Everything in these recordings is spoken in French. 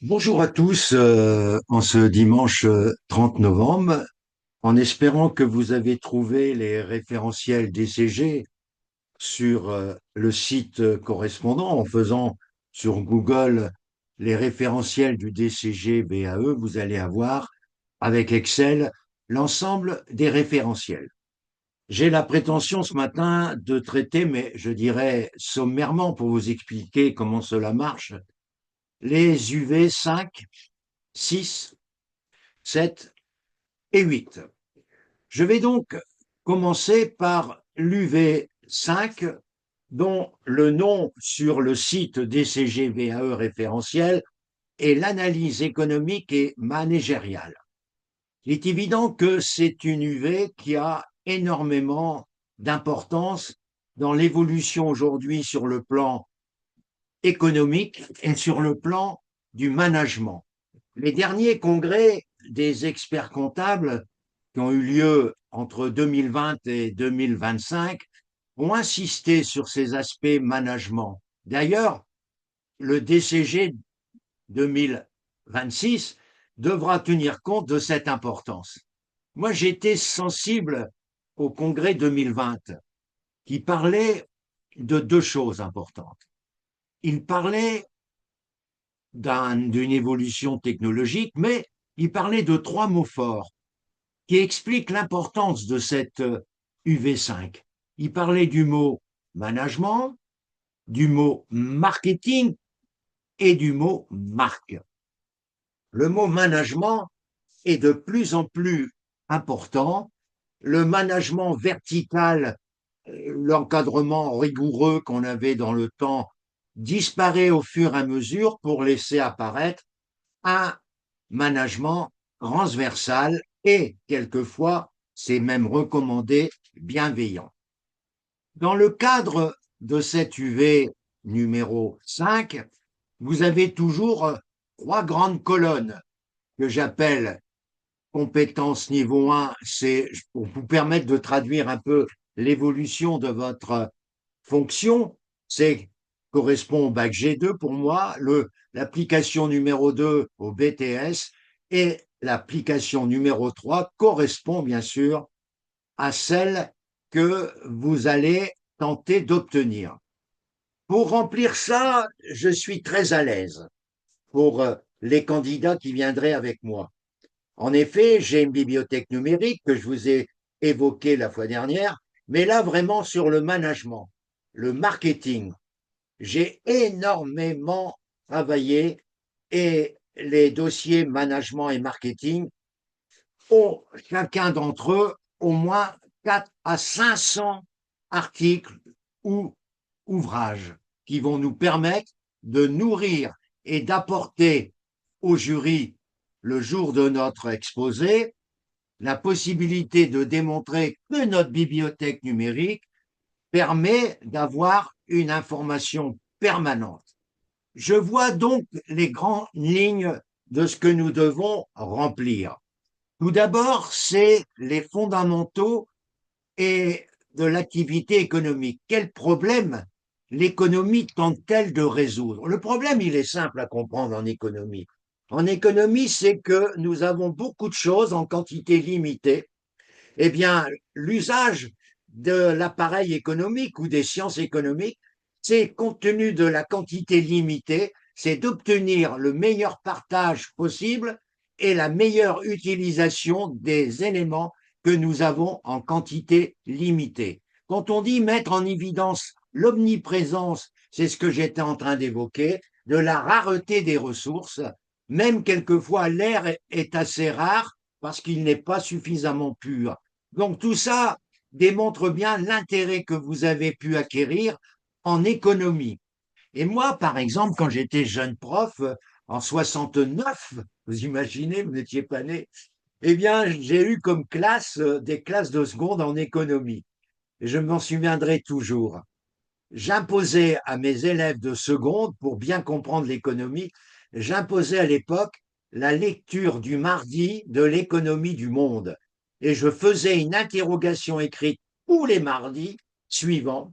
Bonjour à tous, en ce dimanche 30 novembre, en espérant que vous avez trouvé les référentiels DCG sur le site correspondant, en faisant sur Google les référentiels du DCG BAE, vous allez avoir avec Excel l'ensemble des référentiels. J'ai la prétention ce matin de traiter, mais je dirais sommairement pour vous expliquer comment cela marche, les UV 5, 6, 7 et 8. Je vais donc commencer par l'UV5, dont le nom sur le site DCG-VAE référentiel est l'analyse économique et managériale. Il est évident que c'est une UV qui a énormément d'importance dans l'évolution aujourd'hui sur le plan économique et sur le plan du management. Les derniers congrès des experts comptables qui ont eu lieu entre 2020 et 2025 ont insisté sur ces aspects management. D'ailleurs, le DCG 2026 devra tenir compte de cette importance. Moi, j'étais sensible au congrès 2020 qui parlait de deux choses importantes. Il parlait d'une évolution technologique, mais il parlait de trois mots forts qui expliquent l'importance de cette UV5. Il parlait du mot management, du mot marketing et du mot marque. Le mot management est de plus en plus important. Le management vertical, l'encadrement rigoureux qu'on avait dans le temps, disparaît au fur et à mesure pour laisser apparaître un management transversal et quelquefois, c'est même recommandé, bienveillant. Dans le cadre de cette UV numéro 5, vous avez toujours trois grandes colonnes que j'appelle compétences niveau 1, c'est pour vous permettre de traduire un peu l'évolution de votre fonction, c'est correspond au bac G2 pour moi, l'application numéro 2 au BTS et l'application numéro 3 correspond bien sûr à celle que vous allez tenter d'obtenir. Pour remplir ça, je suis très à l'aise pour les candidats qui viendraient avec moi. En effet, j'ai une bibliothèque numérique que je vous ai évoquée la fois dernière, mais là vraiment sur le management, le marketing. J'ai énormément travaillé et les dossiers management et marketing ont chacun d'entre eux au moins 4 à 500 articles ou ouvrages qui vont nous permettre de nourrir et d'apporter au jury le jour de notre exposé la possibilité de démontrer que notre bibliothèque numérique permet d'avoir une information permanente. Je vois donc les grandes lignes de ce que nous devons remplir. Tout d'abord, c'est les fondamentaux et de l'activité économique. Quel problème l'économie tente-t-elle de résoudre? Le problème, il est simple à comprendre en économie. En économie, c'est que nous avons beaucoup de choses en quantité limitée. Eh bien, l'usage de l'appareil économique ou des sciences économiques, c'est compte tenu de la quantité limitée, c'est d'obtenir le meilleur partage possible et la meilleure utilisation des éléments que nous avons en quantité limitée. Quand on dit mettre en évidence l'omniprésence, c'est ce que j'étais en train d'évoquer, de la rareté des ressources, même quelquefois l'air est assez rare parce qu'il n'est pas suffisamment pur. Donc tout ça démontre bien l'intérêt que vous avez pu acquérir en économie. Et moi, par exemple, quand j'étais jeune prof, en 69, vous imaginez, vous n'étiez pas né, eh bien, j'ai eu comme classe des classes de seconde en économie. Et je m'en souviendrai toujours. J'imposais à mes élèves de seconde, pour bien comprendre l'économie, j'imposais à l'époque la lecture du mardi de l'économie du monde. Et je faisais une interrogation écrite tous les mardis suivants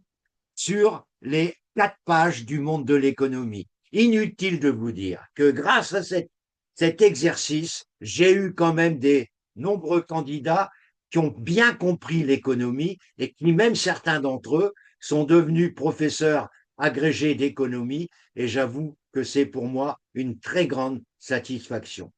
sur les 4 pages du monde de l'économie. Inutile de vous dire que grâce à cet exercice, j'ai eu quand même des nombreux candidats qui ont bien compris l'économie et qui, même certains d'entre eux, sont devenus professeurs agrégés d'économie et j'avoue que c'est pour moi une très grande satisfaction.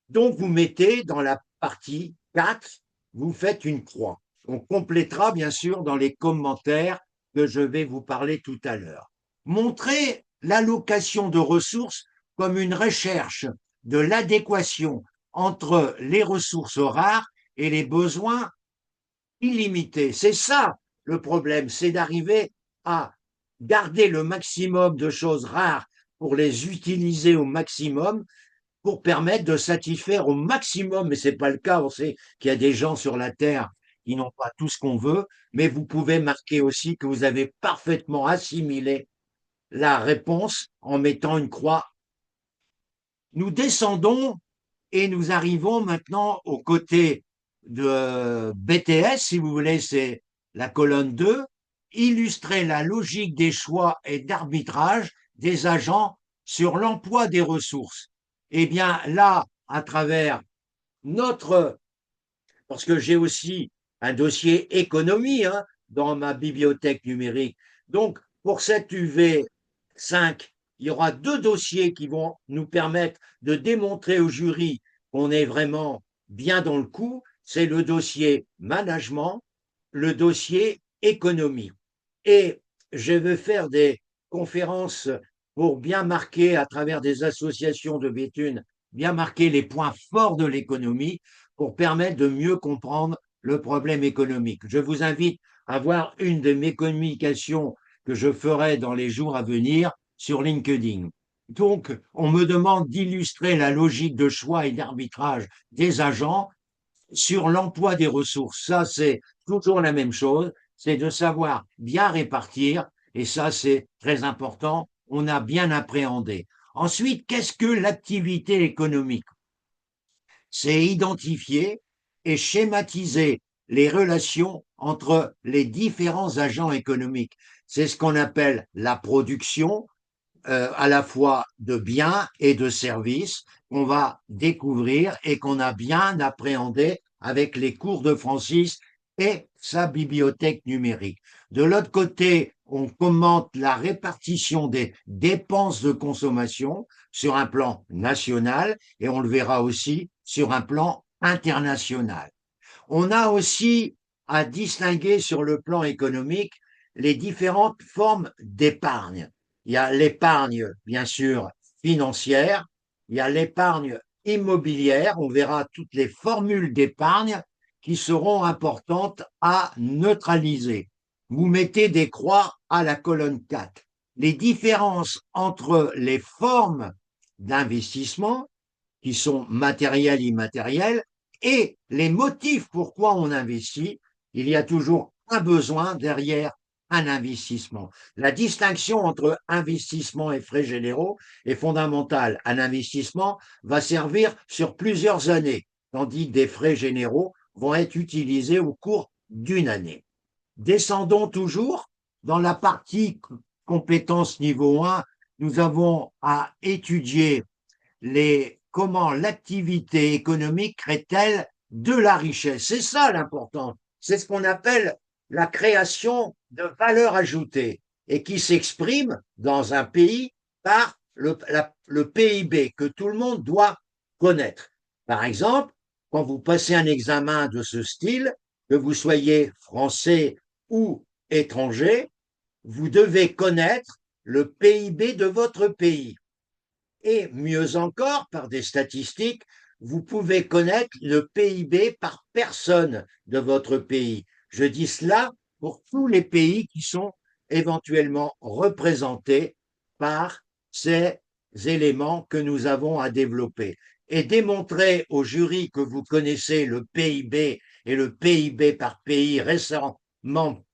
Donc, vous mettez dans la partie 4, vous faites une croix. On complétera bien sûr dans les commentaires que je vais vous parler tout à l'heure. Montrez l'allocation de ressources comme une recherche de l'adéquation entre les ressources rares et les besoins illimités. C'est ça le problème, c'est d'arriver à garder le maximum de choses rares pour les utiliser au maximum pour permettre de satisfaire au maximum, mais ce n'est pas le cas, on sait qu'il y a des gens sur la Terre qui n'ont pas tout ce qu'on veut, mais vous pouvez marquer aussi que vous avez parfaitement assimilé la réponse en mettant une croix. Nous descendons et nous arrivons maintenant au côté de BTS, si vous voulez, c'est la colonne 2, illustrer la logique des choix et d'arbitrage des agents sur l'emploi des ressources. Eh bien, là, à travers notre, parce que j'ai aussi un dossier économie hein, dans ma bibliothèque numérique. Donc, pour cette UV5, il y aura deux dossiers qui vont nous permettre de démontrer au jury qu'on est vraiment bien dans le coup. C'est le dossier management, le dossier économie. Et je vais faire des conférences pour bien marquer à travers des associations de Béthune, bien marquer les points forts de l'économie pour permettre de mieux comprendre le problème économique. Je vous invite à voir une de mes communications que je ferai dans les jours à venir sur LinkedIn. Donc, on me demande d'illustrer la logique de choix et d'arbitrage des agents sur l'emploi des ressources. Ça, c'est toujours la même chose, c'est de savoir bien répartir, et ça, c'est très important, on a bien appréhendé. Ensuite, qu'est-ce que l'activité économique? C'est identifier et schématiser les relations entre les différents agents économiques. C'est ce qu'on appelle la production, à la fois de biens et de services qu'on va découvrir et qu'on a bien appréhendé avec les cours de Francis et sa bibliothèque numérique. De l'autre côté, on commente la répartition des dépenses de consommation sur un plan national et on le verra aussi sur un plan international. On a aussi à distinguer sur le plan économique les différentes formes d'épargne. Il y a l'épargne, bien sûr, financière, il y a l'épargne immobilière, on verra toutes les formules d'épargne qui seront importantes à neutraliser. Vous mettez des croix à la colonne 4. Les différences entre les formes d'investissement, qui sont matériels, immatériels, et les motifs pourquoi on investit, il y a toujours un besoin derrière un investissement. La distinction entre investissement et frais généraux est fondamentale. Un investissement va servir sur plusieurs années, tandis que des frais généraux vont être utilisés au cours d'une année. Descendons toujours dans la partie compétences niveau 1, nous avons à étudier comment l'activité économique crée-t-elle de la richesse. C'est ça l'important. C'est ce qu'on appelle la création de valeur ajoutée et qui s'exprime dans un pays par le PIB que tout le monde doit connaître. Par exemple, quand vous passez un examen de ce style, que vous soyez français ou étranger, vous devez connaître le PIB de votre pays. Et mieux encore, par des statistiques, vous pouvez connaître le PIB par personne de votre pays. Je dis cela pour tous les pays qui sont éventuellement représentés par ces éléments que nous avons à développer. Et démontrer au jury que vous connaissez le PIB et le PIB par pays récemment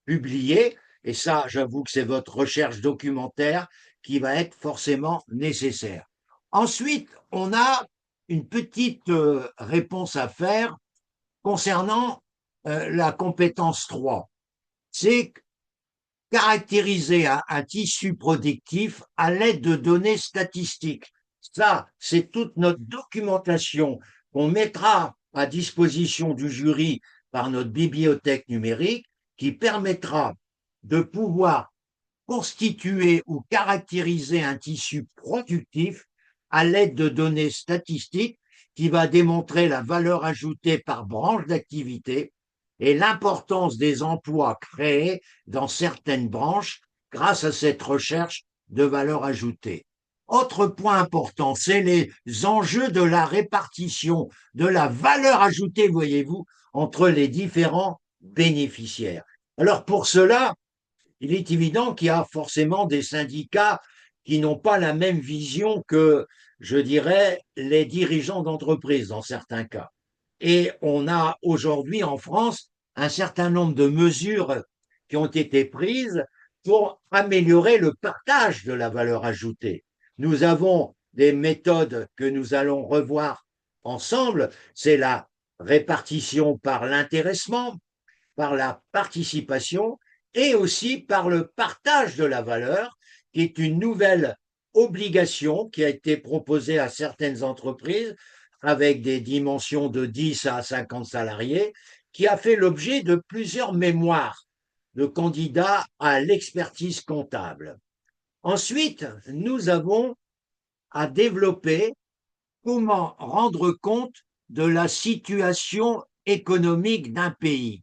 publié, et ça, j'avoue que c'est votre recherche documentaire qui va être forcément nécessaire. Ensuite, on a une petite réponse à faire concernant la compétence 3. C'est caractériser un tissu productif à l'aide de données statistiques. Ça, c'est toute notre documentation qu'on mettra à disposition du jury par notre bibliothèque numérique qui permettra de pouvoir constituer ou caractériser un tissu productif à l'aide de données statistiques qui va démontrer la valeur ajoutée par branche d'activité et l'importance des emplois créés dans certaines branches grâce à cette recherche de valeur ajoutée. Autre point important, c'est les enjeux de la répartition de la valeur ajoutée, voyez-vous, entre les différents bénéficiaires. Alors pour cela, il est évident qu'il y a forcément des syndicats qui n'ont pas la même vision que, je dirais, les dirigeants d'entreprise dans certains cas. Et on a aujourd'hui en France un certain nombre de mesures qui ont été prises pour améliorer le partage de la valeur ajoutée. Nous avons des méthodes que nous allons revoir ensemble, c'est la répartition par l'intéressement, par la participation et aussi par le partage de la valeur, qui est une nouvelle obligation qui a été proposée à certaines entreprises avec des dimensions de 10 à 50 salariés, qui a fait l'objet de plusieurs mémoires de candidats à l'expertise comptable. Ensuite, nous avons à développer comment rendre compte de la situation économique d'un pays.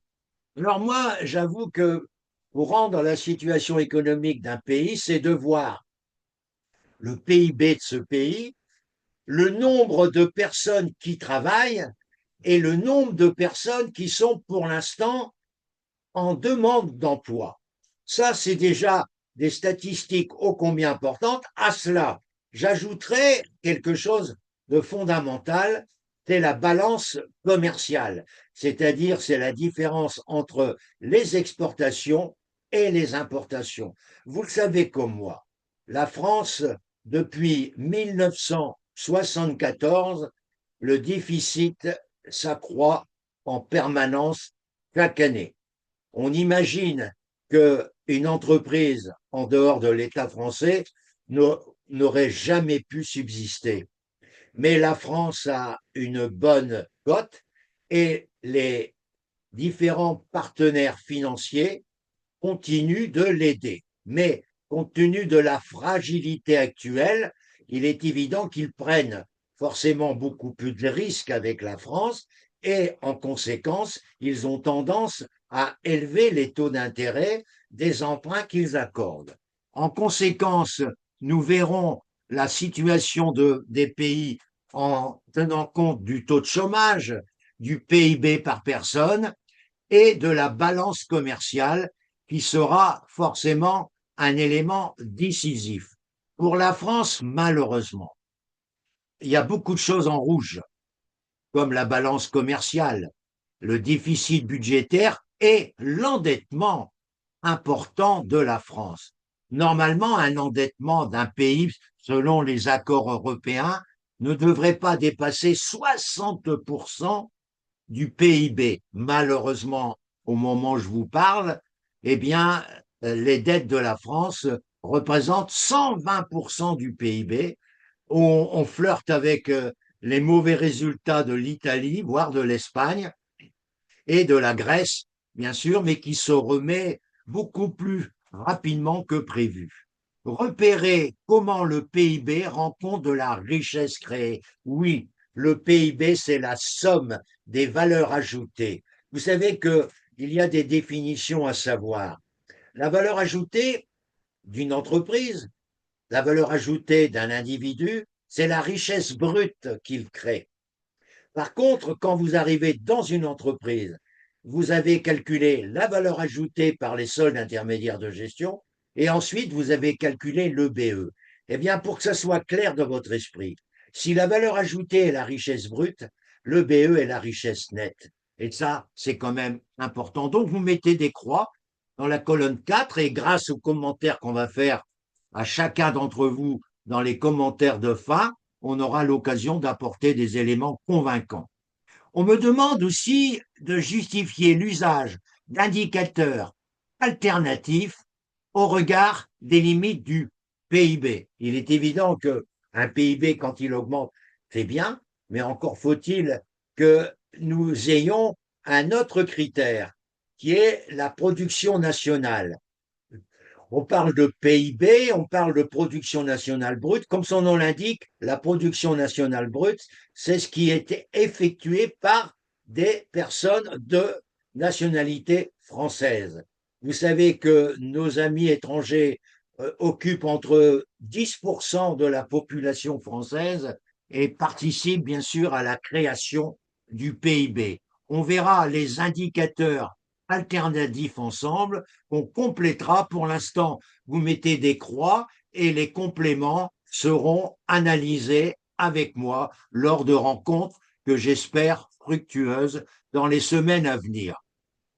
Alors moi, j'avoue que pour rendre la situation économique d'un pays, c'est de voir le PIB de ce pays, le nombre de personnes qui travaillent et le nombre de personnes qui sont pour l'instant en demande d'emploi. Ça, c'est déjà des statistiques ô combien importantes. À cela, j'ajouterai quelque chose de fondamental, c'est la balance commerciale, c'est-à-dire c'est la différence entre les exportations et les importations. Vous le savez comme moi, la France, depuis 1974, le déficit s'accroît en permanence chaque année. On imagine qu'une entreprise en dehors de l'État français n'aurait jamais pu subsister. Mais la France a une bonne cote et les différents partenaires financiers continuent de l'aider. Mais compte tenu de la fragilité actuelle, il est évident qu'ils prennent forcément beaucoup plus de risques avec la France et en conséquence, ils ont tendance à élever les taux d'intérêt des emprunts qu'ils accordent. En conséquence, nous verrons la situation des pays en tenant compte du taux de chômage, du PIB par personne et de la balance commerciale qui sera forcément un élément décisif. Pour la France, malheureusement, il y a beaucoup de choses en rouge, comme la balance commerciale, le déficit budgétaire et l'endettement important de la France. Normalement, un endettement d'un pays, selon les accords européens, ne devrait pas dépasser 60% du PIB. Malheureusement, au moment où je vous parle, eh bien, les dettes de la France représentent 120% du PIB. On flirte avec les mauvais résultats de l'Italie, voire de l'Espagne et de la Grèce, bien sûr, mais qui se remet beaucoup plus rapidement que prévu. Repérer comment le PIB rend compte de la richesse créée. Oui, le PIB, c'est la somme des valeurs ajoutées. Vous savez qu'il y a des définitions à savoir. La valeur ajoutée d'une entreprise, la valeur ajoutée d'un individu, c'est la richesse brute qu'il crée. Par contre, quand vous arrivez dans une entreprise, vous avez calculé la valeur ajoutée par les soldes intermédiaires de gestion et ensuite vous avez calculé l'EBE. Eh bien, pour que ça soit clair dans votre esprit, si la valeur ajoutée est la richesse brute, l'EBE est la richesse nette. Et ça, c'est quand même important. Donc, vous mettez des croix dans la colonne 4 et grâce aux commentaires qu'on va faire à chacun d'entre vous dans les commentaires de fin, on aura l'occasion d'apporter des éléments convaincants. On me demande aussi de justifier l'usage d'indicateurs alternatifs au regard des limites du PIB. Il est évident qu'un PIB, quand il augmente, c'est bien, mais encore faut-il que nous ayons un autre critère qui est la production nationale. On parle de PIB, on parle de production nationale brute. Comme son nom l'indique, la production nationale brute, c'est ce qui est effectué par des personnes de nationalité française. Vous savez que nos amis étrangers occupent entre 10% de la population française et participent bien sûr à la création du PIB. On verra les indicateurs alternatifs ensemble qu'on complétera. Pour l'instant, vous mettez des croix et les compléments seront analysés avec moi lors de rencontres que j'espère fructueuses dans les semaines à venir.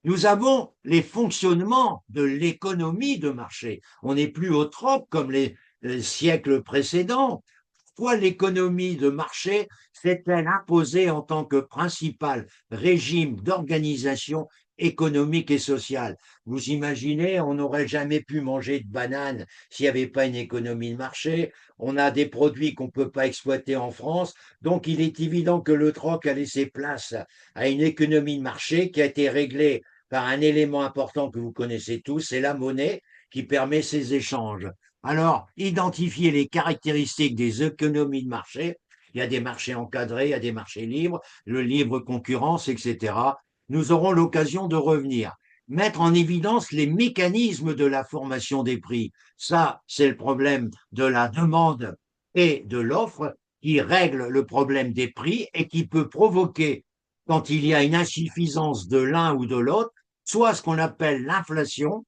Nous avons les fonctionnements de l'économie de marché. On n'est plus au troc comme les siècles précédents. Pourquoi l'économie de marché s'est-elle imposée en tant que principal régime d'organisation économique et sociale? Vous imaginez, on n'aurait jamais pu manger de bananes s'il n'y avait pas une économie de marché. On a des produits qu'on ne peut pas exploiter en France. Donc, il est évident que le troc a laissé place à une économie de marché qui a été réglée par un élément important que vous connaissez tous, c'est la monnaie qui permet ces échanges. Alors, identifier les caractéristiques des économies de marché. Il y a des marchés encadrés, il y a des marchés libres, le libre concurrence, etc. Nous aurons l'occasion de revenir. Mettre en évidence les mécanismes de la formation des prix. Ça, c'est le problème de la demande et de l'offre qui règle le problème des prix et qui peut provoquer, quand il y a une insuffisance de l'un ou de l'autre, soit ce qu'on appelle l'inflation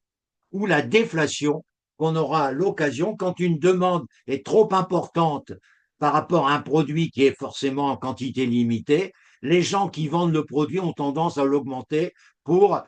ou la déflation, qu'on aura l'occasion, quand une demande est trop importante par rapport à un produit qui est forcément en quantité limitée, les gens qui vendent le produit ont tendance à l'augmenter pour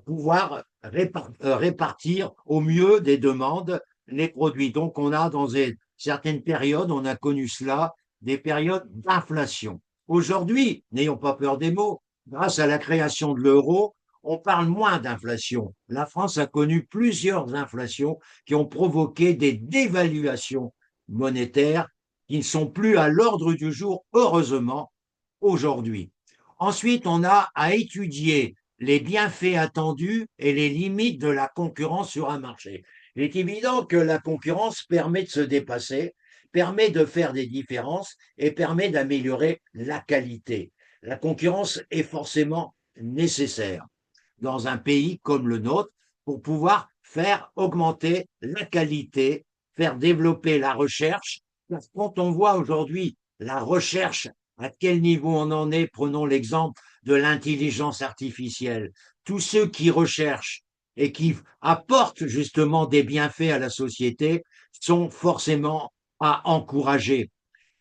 pouvoir répartir au mieux des demandes les produits. Donc on a dans certaines périodes, on a connu cela, des périodes d'inflation. Aujourd'hui, n'ayons pas peur des mots, grâce à la création de l'euro, on parle moins d'inflation. La France a connu plusieurs inflations qui ont provoqué des dévaluations monétaires qui ne sont plus à l'ordre du jour, heureusement, aujourd'hui. Ensuite, on a à étudier les bienfaits attendus et les limites de la concurrence sur un marché. Il est évident que la concurrence permet de se dépasser, permet de faire des différences et permet d'améliorer la qualité. La concurrence est forcément nécessaire dans un pays comme le nôtre pour pouvoir faire augmenter la qualité, faire développer la recherche. Parce que quand on voit aujourd'hui la recherche, à quel niveau on en est, prenons l'exemple de l'intelligence artificielle. Tous ceux qui recherchent et qui apportent justement des bienfaits à la société sont forcément à encourager.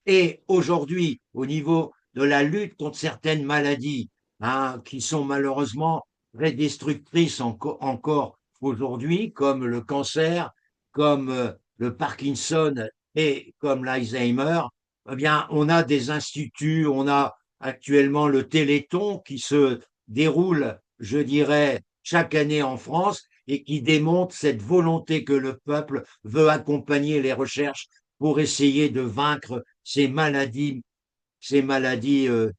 Et aujourd'hui, au niveau de la lutte contre certaines maladies, qui sont malheureusement très destructrices encore aujourd'hui, comme le cancer, comme le Parkinson et comme l'Alzheimer, eh bien, on a des instituts, on a actuellement le Téléthon qui se déroule, je dirais, chaque année en France et qui démontre cette volonté que le peuple veut accompagner les recherches pour essayer de vaincre ces maladies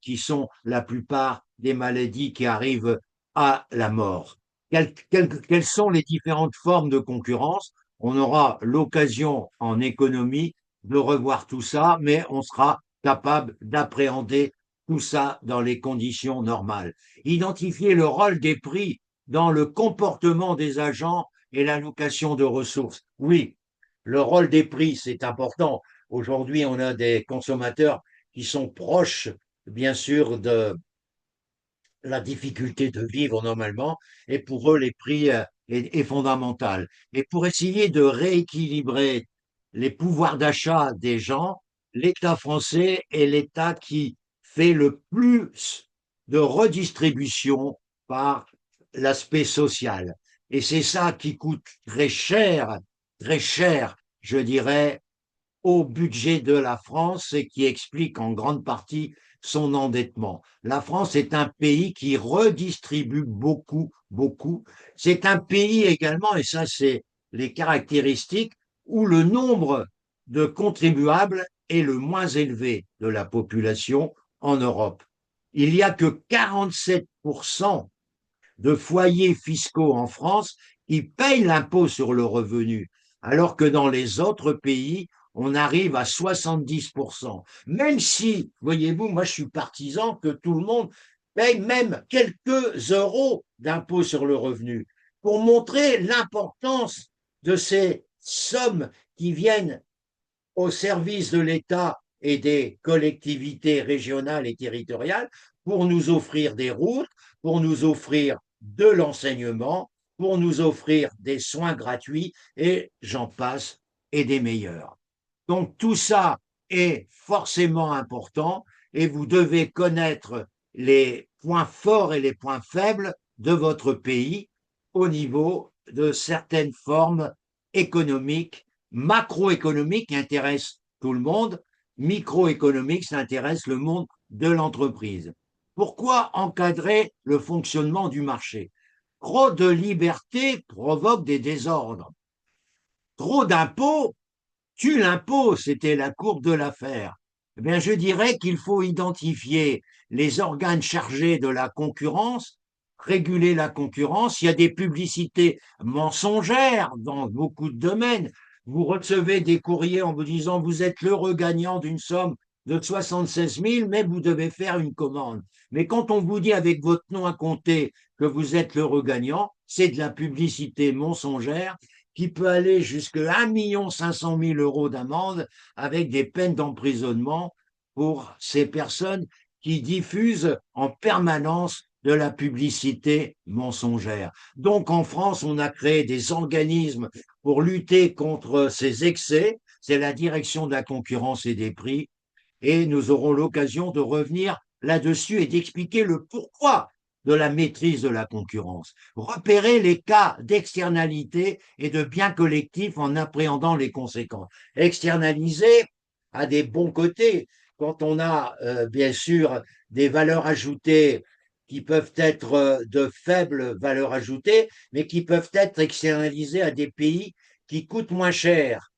qui sont la plupart des maladies qui arrivent à la mort. Quelles sont les différentes formes de concurrence? On aura l'occasion en économie de revoir tout ça, mais on sera capable d'appréhender tout ça dans les conditions normales. Identifier le rôle des prix dans le comportement des agents et l'allocation de ressources. Oui, le rôle des prix, c'est important. Aujourd'hui, on a des consommateurs qui sont proches, bien sûr, de la difficulté de vivre normalement, et pour eux, les prix est fondamental. Et pour essayer de rééquilibrer les pouvoirs d'achat des gens, l'État français est l'État qui fait le plus de redistribution par l'aspect social. Et c'est ça qui coûte très cher, je dirais, au budget de la France et qui explique en grande partie son endettement. La France est un pays qui redistribue beaucoup, beaucoup. C'est un pays également, et ça c'est les caractéristiques où le nombre de contribuables est le moins élevé de la population en Europe. Il n'y a que 47% de foyers fiscaux en France qui payent l'impôt sur le revenu, alors que dans les autres pays, on arrive à 70%. Même si, voyez-vous, moi je suis partisan que tout le monde paye même quelques euros d'impôt sur le revenu pour montrer l'importance de ces sommes qui viennent au service de l'État et des collectivités régionales et territoriales pour nous offrir des routes, pour nous offrir de l'enseignement, pour nous offrir des soins gratuits et j'en passe et des meilleurs. Donc tout ça est forcément important et vous devez connaître les points forts et les points faibles de votre pays au niveau de certaines formes économiques, macroéconomiques qui intéressent tout le monde, microéconomiques, ça intéresse le monde de l'entreprise. Pourquoi encadrer le fonctionnement du marché? Trop de liberté provoque des désordres. Trop d'impôts tue l'impôt, c'était la courbe de l'affaire. Eh bien, je dirais qu'il faut identifier les organes chargés de la concurrence, réguler la concurrence. Il y a des publicités mensongères dans beaucoup de domaines. Vous recevez des courriers en vous disant vous êtes l'heureux gagnant d'une somme de 76 000, mais vous devez faire une commande. Mais quand on vous dit avec votre nom à compter que vous êtes l'heureux gagnant, c'est de la publicité mensongère qui peut aller jusqu'à 1 500 000 € d'amende avec des peines d'emprisonnement pour ces personnes qui diffusent en permanence de la publicité mensongère. Donc en France, on a créé des organismes pour lutter contre ces excès. C'est la direction de la concurrence et des prix. Et nous aurons l'occasion de revenir là-dessus et d'expliquer le pourquoi de la maîtrise de la concurrence. Repérer les cas d'externalité et de biens collectifs en appréhendant les conséquences. Externaliser a des bons côtés quand on a bien sûr des valeurs ajoutées qui peuvent être de faibles valeurs ajoutées, mais qui peuvent être externalisées à des pays qui coûtent moins cher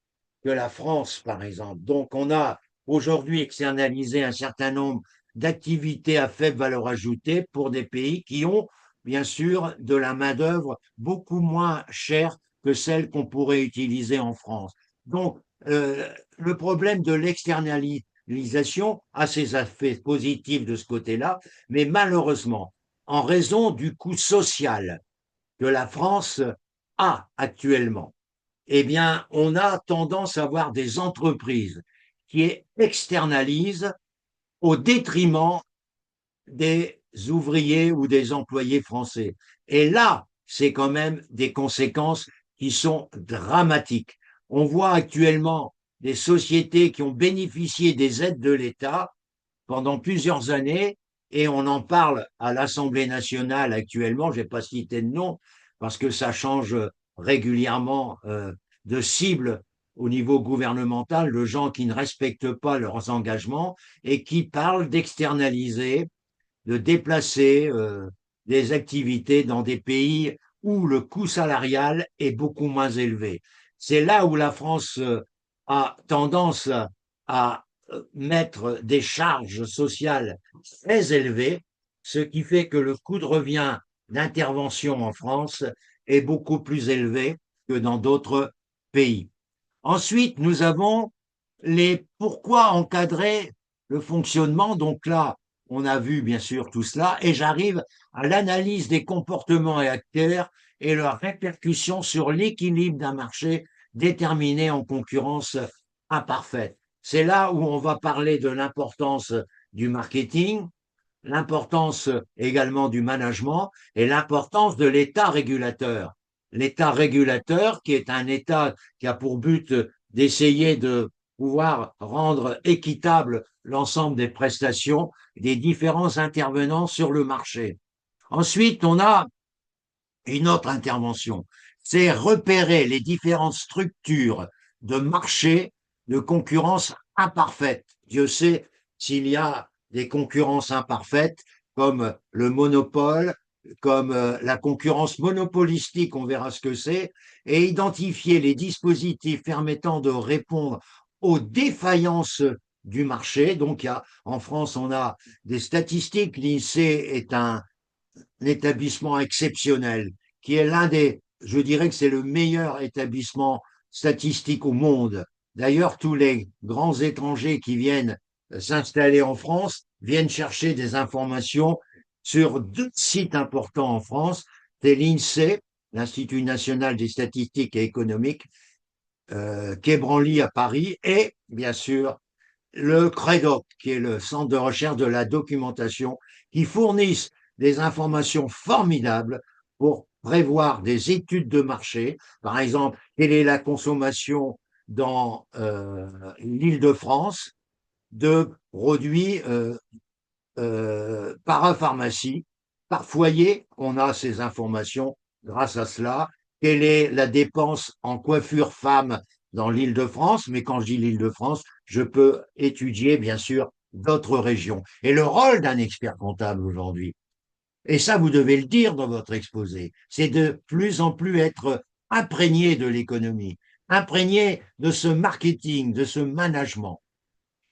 que la France, par exemple. Donc, on a aujourd'hui externalisé un certain nombre d'activités à faible valeur ajoutée pour des pays qui ont, bien sûr, de la main-d'œuvre beaucoup moins chère que celle qu'on pourrait utiliser en France. Donc, le problème de l'externalisation a ses aspects positifs de ce côté-là, mais malheureusement, en raison du coût social que la France a actuellement, eh bien, on a tendance à avoir des entreprises qui externalisent au détriment des ouvriers ou des employés français. Et là, c'est quand même des conséquences qui sont dramatiques. On voit actuellement des sociétés qui ont bénéficié des aides de l'État pendant plusieurs années et on en parle à l'Assemblée nationale actuellement, je ne vais pas citer de nom parce que ça change régulièrement de cible au niveau gouvernemental de gens qui ne respectent pas leurs engagements et qui parlent d'externaliser, de déplacer des activités dans des pays où le coût salarial est beaucoup moins élevé. C'est là où la France a tendance à mettre des charges sociales très élevées, ce qui fait que le coût de revient d'intervention en France est beaucoup plus élevé que dans d'autres pays. Ensuite, nous avons les pourquoi encadrer le fonctionnement. Donc là, on a vu bien sûr tout cela et j'arrive à l'analyse des comportements et acteurs et leurs répercussions sur l'équilibre d'un marché déterminé en concurrence imparfaite. C'est là où on va parler de l'importance du marketing, l'importance également du management et l'importance de l'État régulateur. L'État régulateur, qui est un État qui a pour but d'essayer de pouvoir rendre équitable l'ensemble des prestations des différents intervenants sur le marché. Ensuite, on a une autre intervention, c'est repérer les différentes structures de marché de concurrence imparfaite. Dieu sait s'il y a des concurrences imparfaites comme le monopole, comme la concurrence monopolistique, on verra ce que c'est, et identifier les dispositifs permettant de répondre aux défaillances du marché. Donc, en France, on a des statistiques. L'INSEE est un établissement exceptionnel, qui est je dirais que c'est le meilleur établissement statistique au monde. D'ailleurs, tous les grands étrangers qui viennent s'installer en France viennent chercher des informations sur deux sites importants en France. C'est l'INSEE, l'Institut national des statistiques et économiques, qui est Branly à Paris, et bien sûr le CREDOC, qui est le centre de recherche de la documentation, qui fournissent des informations formidables pour prévoir des études de marché. Par exemple, quelle est la consommation dans l'Île-de-France de produits parapharmacie. Par foyer, on a ces informations grâce à cela. Quelle est la dépense en coiffure femme dans l'Île-de-France? Mais quand je dis l'Île-de-France, je peux étudier, bien sûr, d'autres régions. Et le rôle d'un expert comptable aujourd'hui, et ça, vous devez le dire dans votre exposé, c'est de plus en plus être imprégné de l'économie, imprégné de ce marketing, de ce management,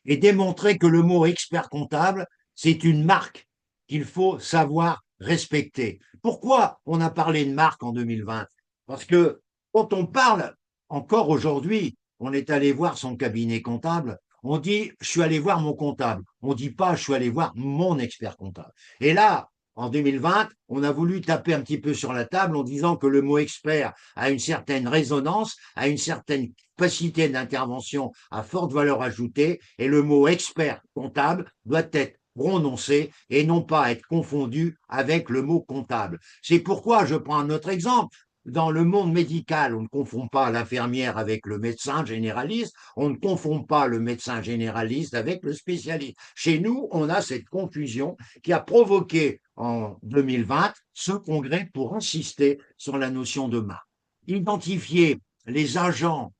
et démontrer que le mot expert comptable, c'est une marque qu'il faut savoir respecter. Pourquoi on a parlé de marque en 2020? Parce que quand on parle, encore aujourd'hui, on est allé voir son cabinet comptable, on dit je suis allé voir mon comptable, on dit pas je suis allé voir mon expert comptable. Et là, en 2020, on a voulu taper un petit peu sur la table en disant que le mot expert a une certaine résonance, a une certaine capacité d'intervention à forte valeur ajoutée, et le mot expert comptable doit être prononcé et non pas être confondu avec le mot comptable. C'est pourquoi je prends un autre exemple. Dans le monde médical, on ne confond pas l'infirmière avec le médecin généraliste, on ne confond pas le médecin généraliste avec le spécialiste. Chez nous, on a cette confusion qui a provoqué en 2020 ce congrès pour insister sur la notion de marque. Identifier les agents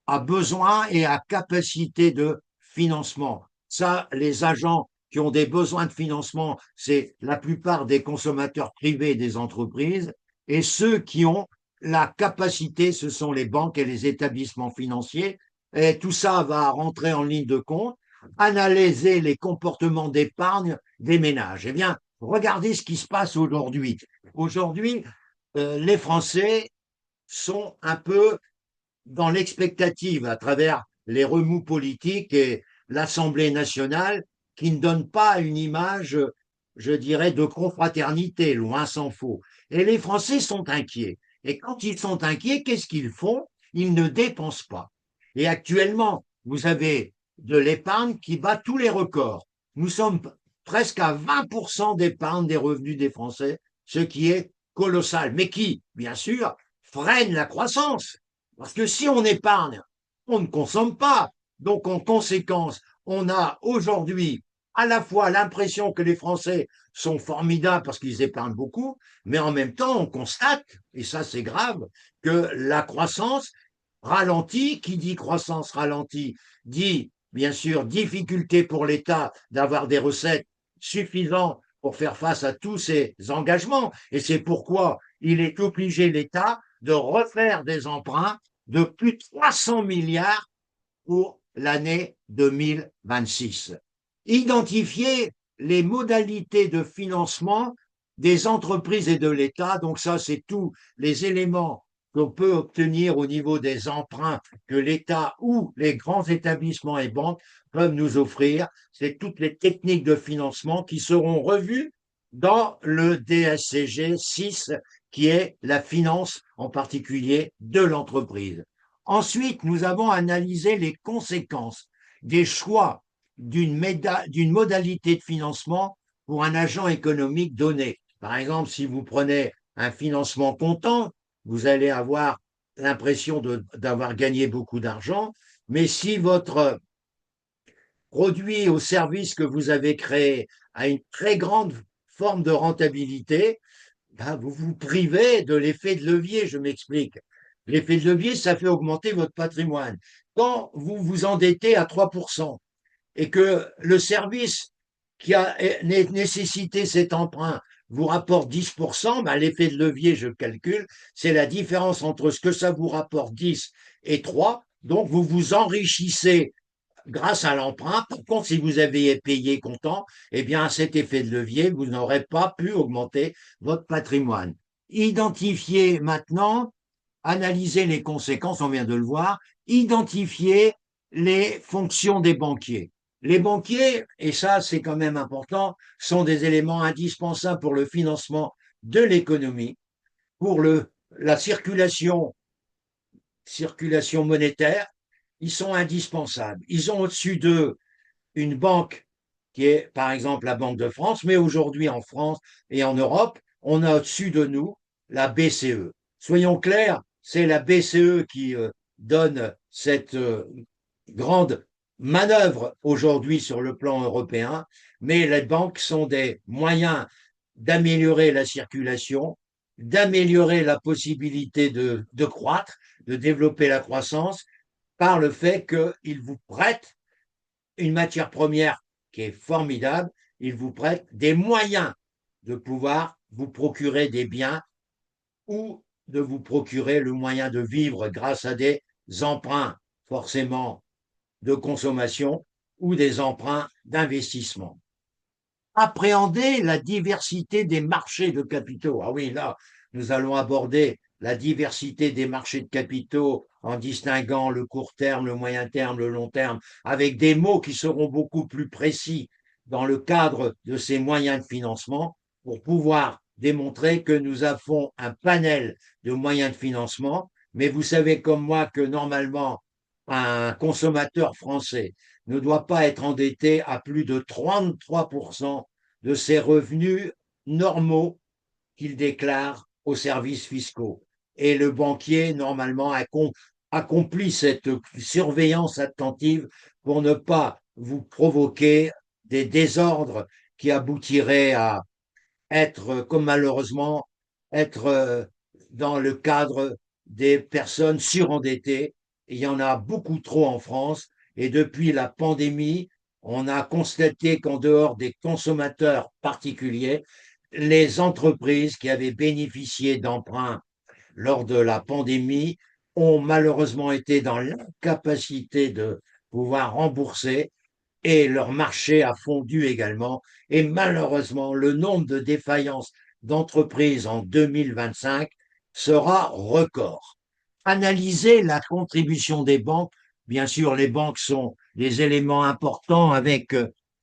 à besoin et à capacité de financement. Ça, les agents qui ont des besoins de financement, c'est la plupart des consommateurs privés des entreprises, et ceux qui ont la capacité, ce sont les banques et les établissements financiers. Et tout ça va rentrer en ligne de compte, analyser les comportements d'épargne des ménages. Eh bien, regardez ce qui se passe aujourd'hui. Aujourd'hui, les Français sont un peu dans l'expectative à travers les remous politiques et l'Assemblée nationale qui ne donne pas une image, je dirais, de confraternité, loin s'en faut. Et les Français sont inquiets. Et quand ils sont inquiets, qu'est-ce qu'ils font? Ils ne dépensent pas. Et actuellement, vous avez de l'épargne qui bat tous les records. Nous sommes presque à 20% d'épargne des revenus des Français, ce qui est colossal, mais qui, bien sûr, freine la croissance. Parce que si on épargne, on ne consomme pas. Donc, en conséquence, on a aujourd'hui à la fois l'impression que les Français sont formidables parce qu'ils épargnent beaucoup, mais en même temps, on constate, et ça c'est grave, que la croissance ralentit. Qui dit croissance ralentie dit bien sûr difficulté pour l'État d'avoir des recettes suffisantes pour faire face à tous ces engagements. Et c'est pourquoi il est obligé, l'État, de refaire des emprunts de plus de 300 milliards pour l'année 2026. Identifier les modalités de financement des entreprises et de l'État. Donc ça, c'est tous les éléments qu'on peut obtenir au niveau des emprunts que l'État ou les grands établissements et banques peuvent nous offrir. C'est toutes les techniques de financement qui seront revues dans le DSCG 6, qui est la finance en particulier de l'entreprise. Ensuite, nous avons analysé les conséquences des choix d'une modalité de financement pour un agent économique donné. Par exemple, si vous prenez un financement comptant, vous allez avoir l'impression d'avoir gagné beaucoup d'argent, mais si votre produit ou service que vous avez créé a une très grande forme de rentabilité, ben vous vous privez de l'effet de levier, je m'explique. L'effet de levier, ça fait augmenter votre patrimoine. Quand vous vous endettez à 3% et que le service qui a nécessité cet emprunt vous rapporte 10%, ben l'effet de levier, je calcule, c'est la différence entre ce que ça vous rapporte 10 et 3. Donc, vous vous enrichissez grâce à l'emprunt. Par contre, si vous aviez payé comptant, eh bien, cet effet de levier, vous n'aurez pas pu augmenter votre patrimoine. Identifiez maintenant, analysez les conséquences, on vient de le voir, identifiez les fonctions des banquiers. Les banquiers, et ça c'est quand même important, sont des éléments indispensables pour le financement de l'économie, pour la circulation monétaire. Ils sont indispensables. Ils ont au-dessus d'eux une banque qui est par exemple la Banque de France, mais aujourd'hui en France et en Europe, on a au-dessus de nous la BCE. Soyons clairs, c'est la BCE qui donne cette grande manœuvre aujourd'hui sur le plan européen, mais les banques sont des moyens d'améliorer la circulation, d'améliorer la possibilité de croître, de développer la croissance par le fait qu'ils vous prêtent une matière première qui est formidable, ils vous prêtent des moyens de pouvoir vous procurer des biens ou de vous procurer le moyen de vivre grâce à des emprunts forcément de consommation ou des emprunts d'investissement. Appréhender la diversité des marchés de capitaux. Ah oui, là, nous allons aborder la diversité des marchés de capitaux en distinguant le court terme, le moyen terme, le long terme, avec des mots qui seront beaucoup plus précis dans le cadre de ces moyens de financement pour pouvoir démontrer que nous avons un panel de moyens de financement. Mais vous savez comme moi que normalement, un consommateur français ne doit pas être endetté à plus de 33% de ses revenus normaux qu'il déclare aux services fiscaux. Et le banquier, normalement, accomplit cette surveillance attentive pour ne pas vous provoquer des désordres qui aboutiraient à être, comme malheureusement, être dans le cadre des personnes surendettées. Il y en a beaucoup trop en France. Et depuis la pandémie, on a constaté qu'en dehors des consommateurs particuliers, les entreprises qui avaient bénéficié d'emprunts lors de la pandémie ont malheureusement été dans l'incapacité de pouvoir rembourser et leur marché a fondu également. Et malheureusement, le nombre de défaillances d'entreprises en 2025 sera record. Analyser la contribution des banques. Bien sûr, les banques sont des éléments importants avec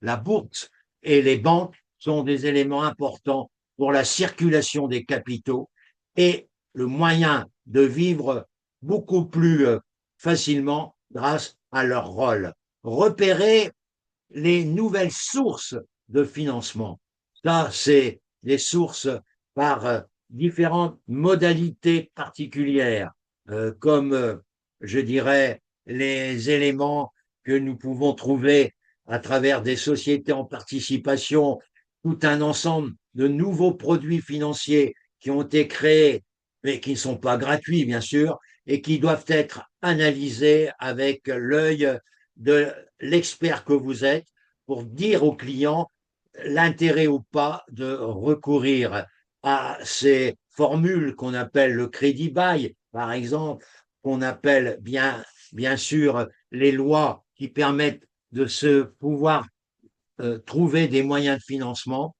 la bourse et les banques sont des éléments importants pour la circulation des capitaux et le moyen de vivre beaucoup plus facilement grâce à leur rôle. Repérer les nouvelles sources de financement. Ça, c'est les sources par différentes modalités particulières, comme, je dirais, les éléments que nous pouvons trouver à travers des sociétés en participation, tout un ensemble de nouveaux produits financiers qui ont été créés, mais qui ne sont pas gratuits, bien sûr, et qui doivent être analysés avec l'œil de l'expert que vous êtes pour dire aux clients l'intérêt ou pas de recourir à ces formules qu'on appelle le crédit bail, par exemple, qu'on appelle bien sûr les lois qui permettent de se pouvoir trouver des moyens de financement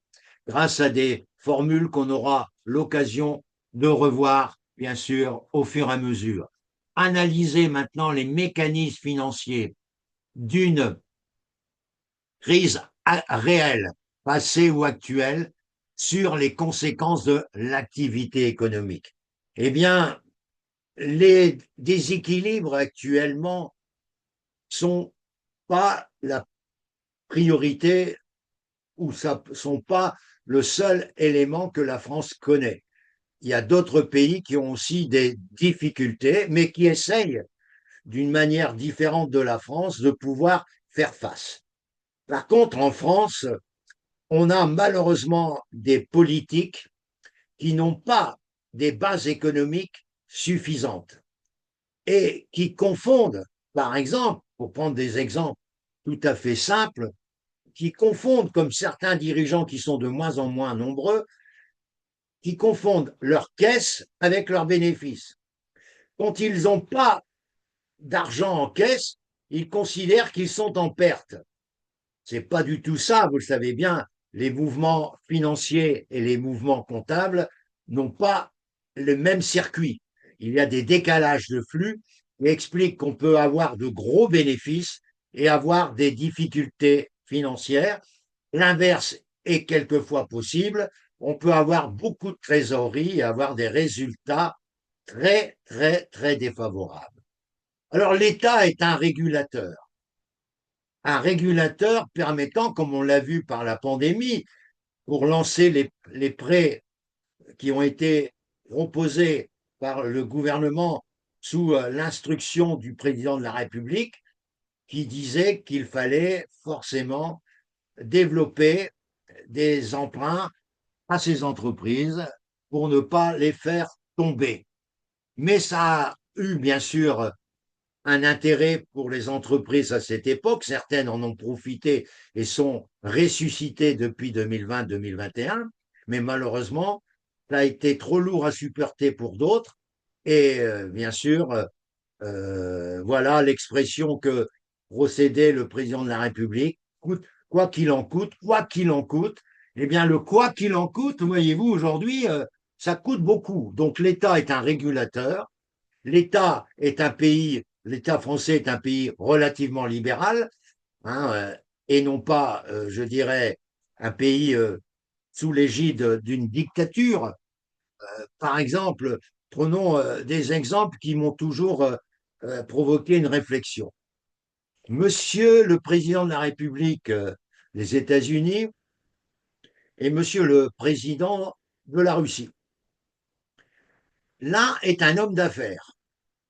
grâce à des formules qu'on aura l'occasion de revoir, bien sûr, au fur et à mesure. Analyser maintenant les mécanismes financiers d'une crise réelle, passée ou actuelle, sur les conséquences de l'activité économique. Eh bien, les déséquilibres actuellement sont pas la priorité ou ça sont pas le seul élément que la France connaît. Il y a d'autres pays qui ont aussi des difficultés, mais qui essayent d'une manière différente de la France de pouvoir faire face. Par contre, en France, on a malheureusement des politiques qui n'ont pas des bases économiques suffisantes et qui confondent, par exemple, pour prendre des exemples tout à fait simples, qui confondent, comme certains dirigeants qui sont de moins en moins nombreux, qui confondent leurs caisses avec leurs bénéfices. Quand ils n'ont pas d'argent en caisse, ils considèrent qu'ils sont en perte. C'est pas du tout ça, vous le savez bien. Les mouvements financiers et les mouvements comptables n'ont pas le même circuit. Il y a des décalages de flux qui expliquent qu'on peut avoir de gros bénéfices et avoir des difficultés financières. L'inverse est quelquefois possible. On peut avoir beaucoup de trésorerie et avoir des résultats très, très, très défavorables. Alors l'État est un régulateur permettant, comme on l'a vu par la pandémie, pour lancer les prêts qui ont été proposés par le gouvernement sous l'instruction du président de la République, qui disait qu'il fallait forcément développer des emprunts à ces entreprises pour ne pas les faire tomber. Mais ça a eu bien sûr un intérêt pour les entreprises à cette époque. Certaines en ont profité et sont ressuscitées depuis 2020-2021, mais malheureusement, ça a été trop lourd à supporter pour d'autres. Et bien sûr, voilà l'expression que procédait le président de la République, quoi qu'il en coûte, quoi qu'il en coûte. Eh bien, le quoi qu'il en coûte, voyez-vous, aujourd'hui, ça coûte beaucoup. Donc, l'État est un régulateur. L'État français est un pays relativement libéral, hein, et non pas, je dirais, un pays sous l'égide d'une dictature. Par exemple, prenons des exemples qui m'ont toujours provoqué une réflexion. Monsieur le président de la République des États-Unis et monsieur le président de la Russie. L'un est un homme d'affaires.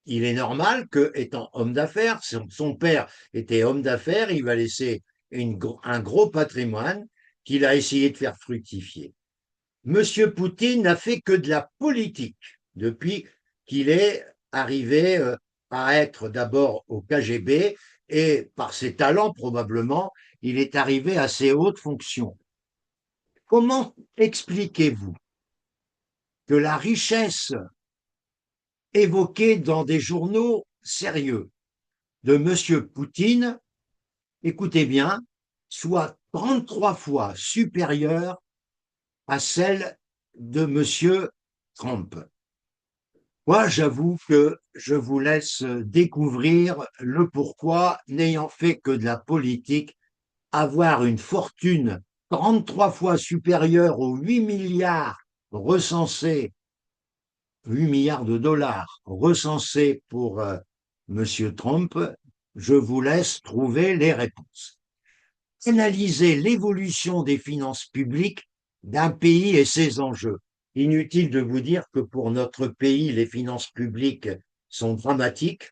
Il est normal que, étant homme d'affaires, son père était homme d'affaires, il va laisser un gros patrimoine qu'il a essayé de faire fructifier. Monsieur Poutine n'a fait que de la politique depuis qu'il est arrivé à être d'abord au KGB et par ses talents probablement, il est arrivé à ses hautes fonctions. Comment expliquez-vous que la richesse évoquée dans des journaux sérieux de M. Poutine, écoutez bien, soit 33 fois supérieure à celle de M. Trump? Moi, j'avoue que je vous laisse découvrir le pourquoi, n'ayant fait que de la politique, avoir une fortune 33 fois supérieure aux 8 milliards recensés, 8 milliards de dollars recensés pour M. Trump, je vous laisse trouver les réponses. Analyser l'évolution des finances publiques d'un pays et ses enjeux. Inutile de vous dire que pour notre pays, les finances publiques sont dramatiques.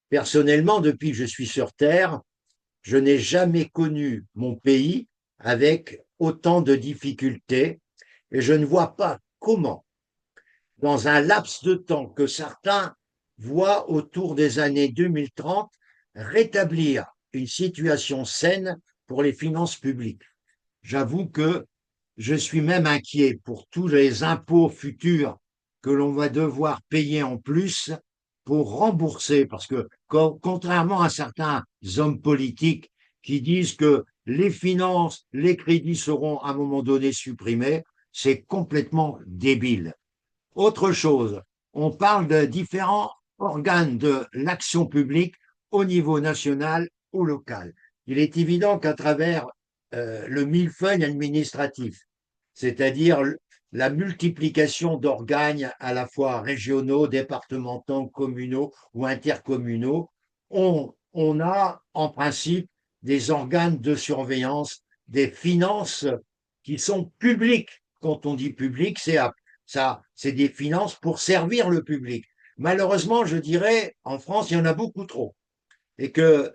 Personnellement, depuis que je suis sur Terre, je n'ai jamais connu mon pays avec autant de difficultés et je ne vois pas comment, dans un laps de temps que certains voient autour des années 2030, rétablir une situation saine pour les finances publiques. J'avoue que je suis même inquiet pour tous les impôts futurs que l'on va devoir payer en plus pour rembourser, parce que contrairement à certains hommes politiques qui disent que les finances, les crédits seront à un moment donné supprimés, c'est complètement débile. Autre chose, on parle de différents organes de l'action publique au niveau national ou local. Il est évident qu'à travers le millefeuille administratif, c'est-à-dire la multiplication d'organes à la fois régionaux, départementaux, communaux ou intercommunaux, on a en principe des organes de surveillance des finances qui sont publiques. Quand on dit public, c'est des finances pour servir le public. Malheureusement, je dirais, en France, il y en a beaucoup trop. Et que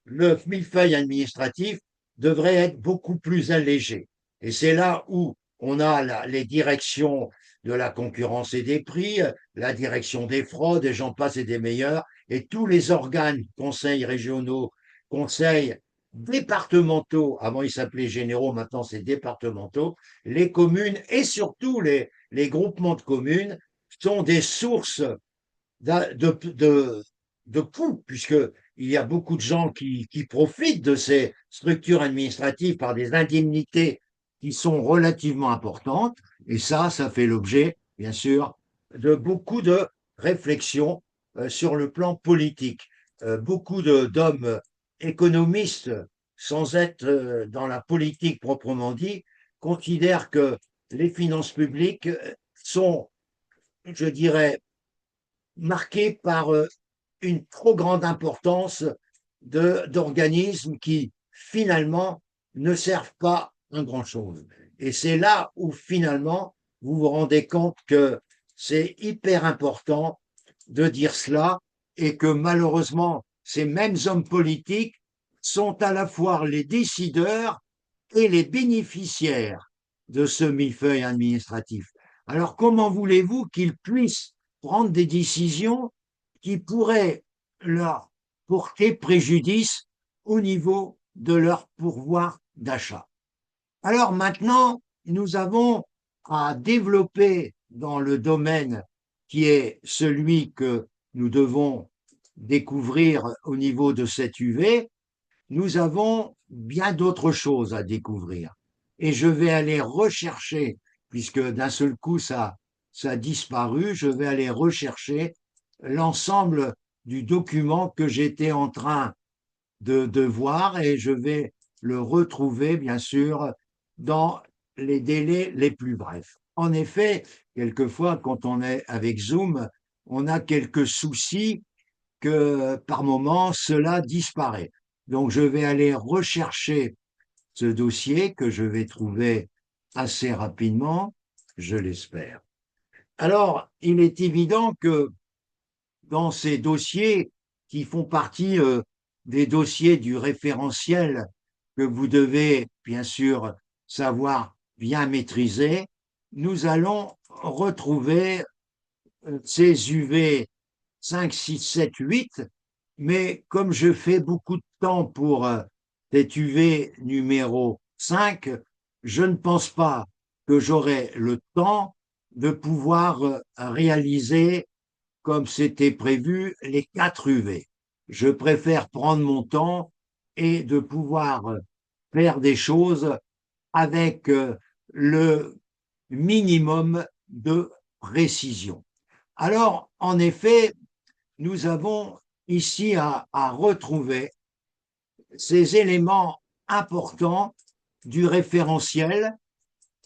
le millefeuille administratif devrait être beaucoup plus allégé. Et c'est là où on a les directions de la concurrence et des prix, la direction des fraudes, et j'en passe et des meilleurs, et tous les organes, conseils régionaux, conseils départementaux, avant ils s'appelaient généraux, maintenant c'est départementaux, les communes et surtout les groupements de communes sont des sources de, de coûts, puisqu'il y a beaucoup de gens qui profitent de ces structures administratives par des indemnités qui sont relativement importantes. Et ça fait l'objet, bien sûr, de beaucoup de réflexions sur le plan politique. Beaucoup d'hommes économistes, sans être dans la politique proprement dit, considèrent que les finances publiques sont, je dirais, marqué par une trop grande importance d'organismes qui finalement ne servent pas à grand-chose. Et c'est là où finalement vous vous rendez compte que c'est hyper important de dire cela et que malheureusement ces mêmes hommes politiques sont à la fois les décideurs et les bénéficiaires de ce millefeuille administratif. Alors comment voulez-vous qu'ils puissent prendre des décisions qui pourraient leur porter préjudice au niveau de leur pouvoir d'achat? Alors maintenant, nous avons à développer dans le domaine qui est celui que nous devons découvrir au niveau de cette UV, nous avons bien d'autres choses à découvrir. Et je vais aller rechercher, puisque d'un seul coup ça a disparu, je vais aller rechercher l'ensemble du document que j'étais en train de voir et je vais le retrouver, bien sûr, dans les délais les plus brefs. En effet, quelquefois, quand on est avec Zoom, on a quelques soucis que par moment, cela disparaît. Donc, je vais aller rechercher ce dossier que je vais trouver assez rapidement, je l'espère. Alors, il est évident que dans ces dossiers qui font partie des dossiers du référentiel que vous devez bien sûr savoir bien maîtriser, nous allons retrouver ces UV 5, 6, 7, 8, mais comme je fais beaucoup de temps pour cet UV numéro 5, je ne pense pas que j'aurai le temps de pouvoir réaliser comme c'était prévu, les 4 UV. Je préfère prendre mon temps et de pouvoir faire des choses avec le minimum de précision. Alors, en effet, nous avons ici à retrouver ces éléments importants du référentiel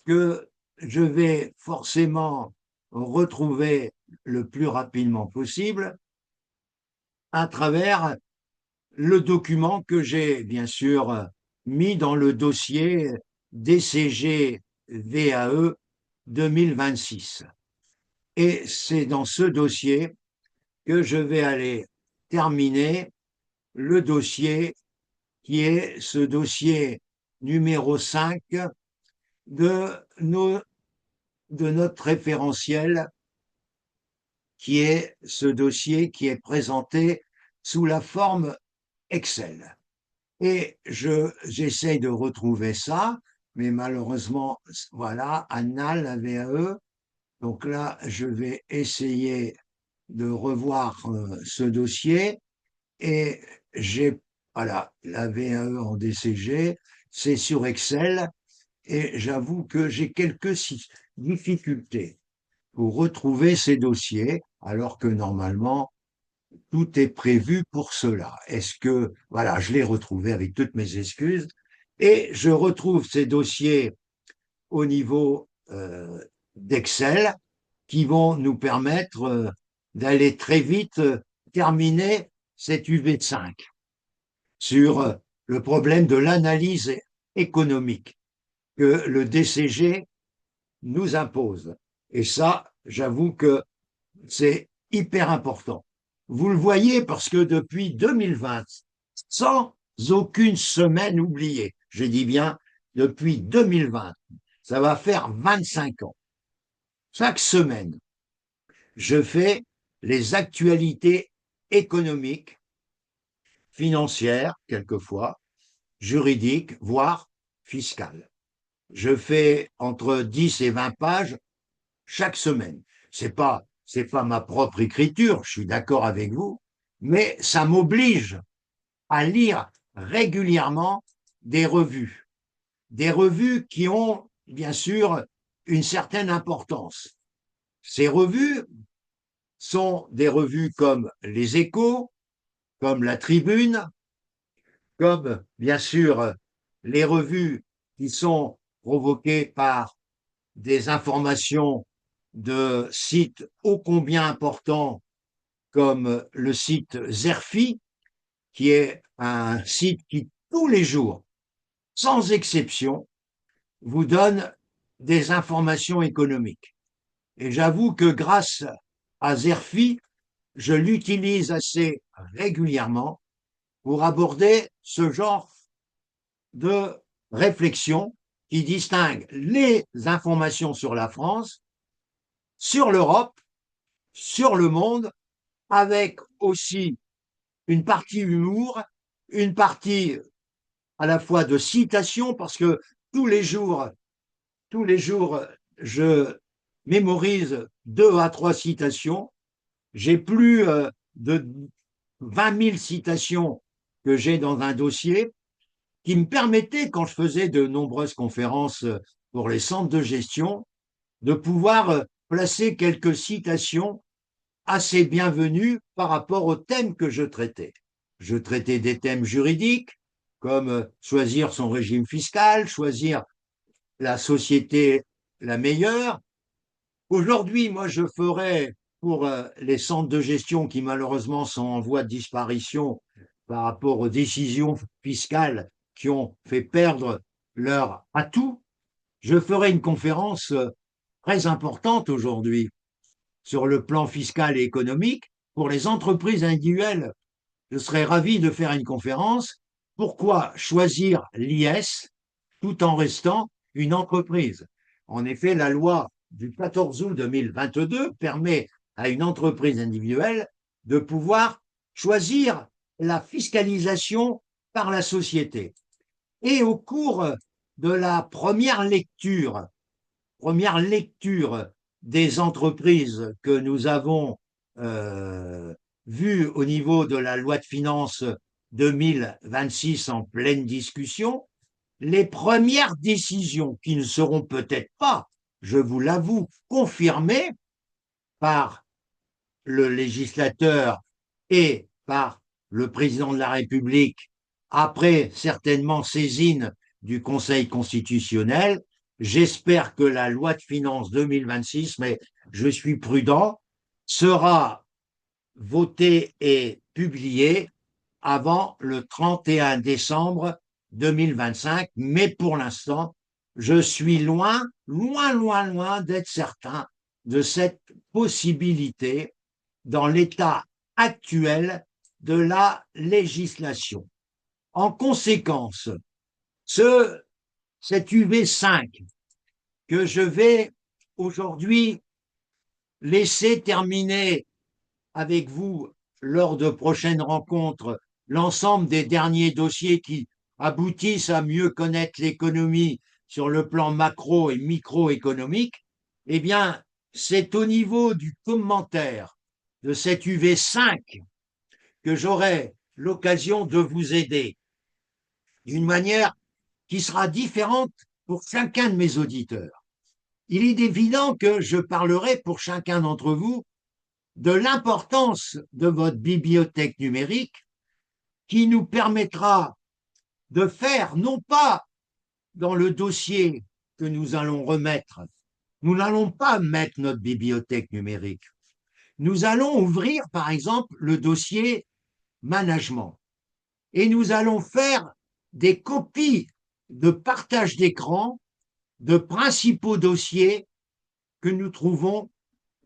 que je vais forcément retrouver le plus rapidement possible à travers le document que j'ai bien sûr mis dans le dossier DCG VAE 2026. Et c'est dans ce dossier que je vais aller terminer le dossier qui est ce dossier numéro 5 de, nos, de notre référentiel qui est ce dossier qui est présenté sous la forme Excel. Et j'essaye de retrouver ça, mais malheureusement, voilà, Anna, la VAE. Donc là, je vais essayer de revoir ce dossier et j'ai, voilà, la VAE en DCG, c'est sur Excel et j'avoue que j'ai quelques difficultés pour retrouver ces dossiers, alors que normalement, tout est prévu pour cela. Est-ce que, voilà, je l'ai retrouvé avec toutes mes excuses, et je retrouve ces dossiers au niveau d'Excel qui vont nous permettre d'aller très vite terminer cette UV5 sur le problème de l'analyse économique que le DCG nous impose. Et ça, j'avoue que c'est hyper important. Vous le voyez parce que depuis 2020, sans aucune semaine oubliée, je dis bien depuis 2020, ça va faire 25 ans. Chaque semaine, je fais les actualités économiques, financières quelquefois, juridique, voire fiscale. Je fais entre 10 et 20 pages chaque semaine. C'est pas ma propre écriture, je suis d'accord avec vous, mais ça m'oblige à lire régulièrement des revues. Des revues qui ont, bien sûr, une certaine importance. Ces revues sont des revues comme Les Échos, comme La Tribune, comme, bien sûr, les revues qui sont provoquées par des informations de sites ô combien importants comme le site Zerfi, qui est un site qui, tous les jours, sans exception, vous donne des informations économiques. Et j'avoue que grâce à Zerfi, je l'utilise assez régulièrement pour aborder ce genre de réflexion qui distingue les informations sur la France, sur l'Europe, sur le monde, avec aussi une partie humour, une partie à la fois de citation, parce que tous les jours, tous les jours, je mémorise 2 à 3 citations. J'ai plus de 20 000 citations que j'ai dans un dossier qui me permettaient, quand je faisais de nombreuses conférences pour les centres de gestion, de pouvoir placer quelques citations assez bienvenues par rapport aux thèmes que je traitais. Je traitais des thèmes juridiques, comme choisir son régime fiscal, choisir la société la meilleure. Aujourd'hui, moi, je ferais pour les centres de gestion qui malheureusement sont en voie de disparition par rapport aux décisions fiscales qui ont fait perdre leur atout, je ferai une conférence très importante aujourd'hui sur le plan fiscal et économique pour les entreprises individuelles. Je serais ravi de faire une conférence. Pourquoi choisir l'IS tout en restant une entreprise? En effet, la loi du 14 août 2022 permet à une entreprise individuelle de pouvoir choisir la fiscalisation par la société. Et au cours de la première lecture des entreprises que nous avons vues au niveau de la loi de finances 2026 en pleine discussion, les premières décisions qui ne seront peut-être pas, je vous l'avoue, confirmées par le législateur et par le président de la République, après certainement saisine du Conseil constitutionnel. J'espère que la loi de finances 2026, mais je suis prudent, sera votée et publiée avant le 31 décembre 2025. Mais pour l'instant, je suis loin, loin, loin, loin d'être certain de cette possibilité dans l'état actuel de la législation. En conséquence, cet UV5 que je vais aujourd'hui laisser terminer avec vous lors de prochaines rencontres l'ensemble des derniers dossiers qui aboutissent à mieux connaître l'économie sur le plan macro et microéconomique, eh bien, c'est au niveau du commentaire de cet UV5 que j'aurai l'occasion de vous aider d'une manière qui sera différente pour chacun de mes auditeurs. Il est évident que je parlerai pour chacun d'entre vous de l'importance de votre bibliothèque numérique qui nous permettra de faire, non pas dans le dossier que nous allons remettre, nous n'allons pas mettre notre bibliothèque numérique. Nous allons ouvrir, par exemple, le dossier management et nous allons faire des copies de partage d'écran de principaux dossiers que nous trouvons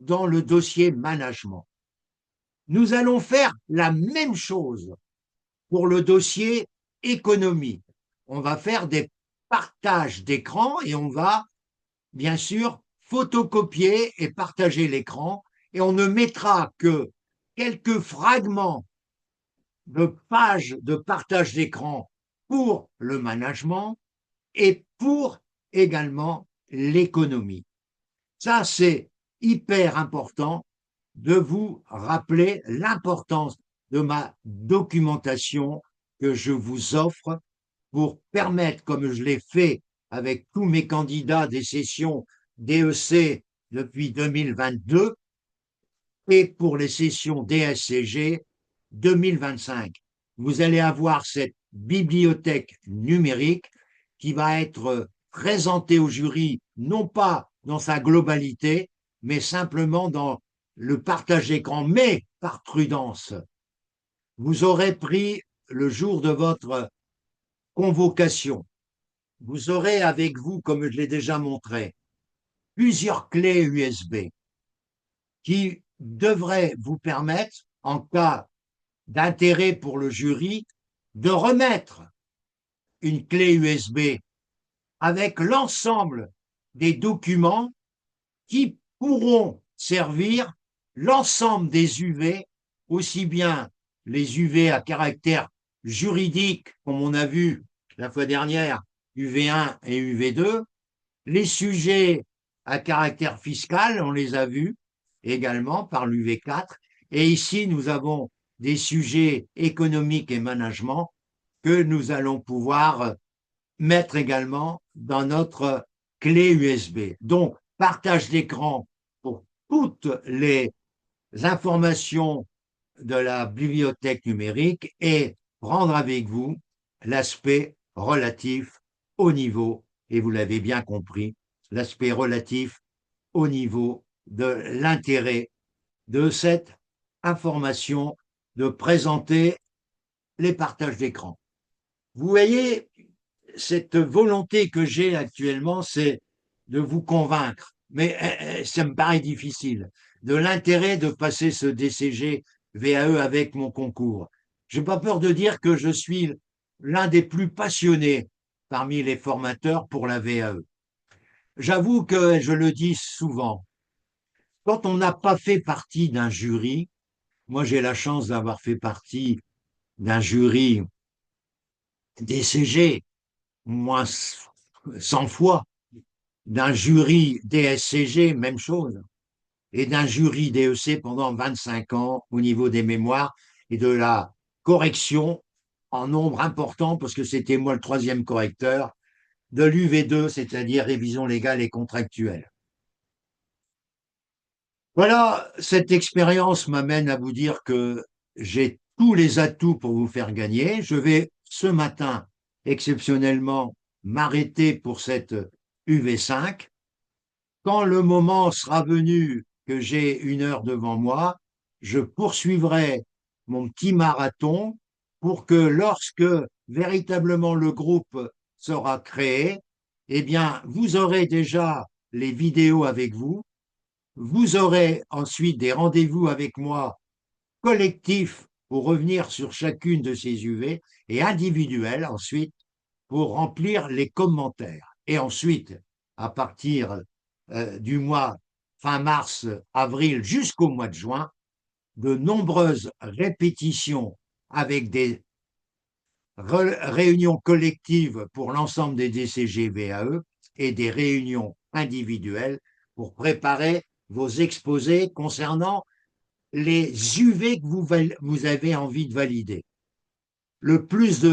dans le dossier management. Nous allons faire la même chose pour le dossier économie. On va faire des partages d'écran et on va, bien sûr, photocopier et partager l'écran et on ne mettra que quelques fragments de pages de partage d'écran pour le management et pour également l'économie. Ça, c'est hyper important de vous rappeler l'importance de ma documentation que je vous offre pour permettre, comme je l'ai fait avec tous mes candidats des sessions DEC depuis 2022 et pour les sessions DSCG 2025. Vous allez avoir cette bibliothèque numérique qui va être présentée au jury, non pas dans sa globalité, mais simplement dans le partage d'écran, mais par prudence. Vous aurez pris le jour de votre convocation. Vous aurez avec vous, comme je l'ai déjà montré, plusieurs clés USB qui devraient vous permettre, en cas d'intérêt pour le jury, de remettre une clé USB avec l'ensemble des documents qui pourront servir l'ensemble des UV, aussi bien les UV à caractère juridique, comme on a vu la fois dernière, UV1 et UV2, les sujets à caractère fiscal, on les a vus également par l'UV4, et ici nous avons des sujets économiques et management que nous allons pouvoir mettre également dans notre clé USB. Donc, partage d'écran pour toutes les informations de la bibliothèque numérique et prendre avec vous l'aspect relatif au niveau, et vous l'avez bien compris, l'aspect relatif au niveau de l'intérêt de cette information, de présenter les partages d'écran. Vous voyez, cette volonté que j'ai actuellement, c'est de vous convaincre, mais ça me paraît difficile, de l'intérêt de passer ce DCG VAE avec mon concours. Je n'ai pas peur de dire que je suis l'un des plus passionnés parmi les formateurs pour la VAE. J'avoue que je le dis souvent, quand on n'a pas fait partie d'un jury, moi j'ai la chance d'avoir fait partie d'un jury DCG, moins 100 fois, d'un jury DSCG, même chose, et d'un jury DEC pendant 25 ans au niveau des mémoires et de la correction en nombre important, parce que c'était moi le troisième correcteur, de l'UV2, c'est-à-dire révision légale et contractuelle. Voilà, cette expérience m'amène à vous dire que j'ai tous les atouts pour vous faire gagner. Je vais ce matin, exceptionnellement, m'arrêter pour cette UV5. Quand le moment sera venu que j'ai 1 heure devant moi, je poursuivrai mon petit marathon pour que lorsque véritablement le groupe sera créé, eh bien, vous aurez déjà les vidéos avec vous, vous aurez ensuite des rendez-vous avec moi collectifs pour revenir sur chacune de ces UV et individuels ensuite pour remplir les commentaires. Et ensuite, à partir du mois fin mars, avril jusqu'au mois de juin, de nombreuses répétitions avec des réunions collectives pour l'ensemble des DCG-VAE et des réunions individuelles pour préparer vos exposés concernant les UV que vous avez envie de valider. Le plus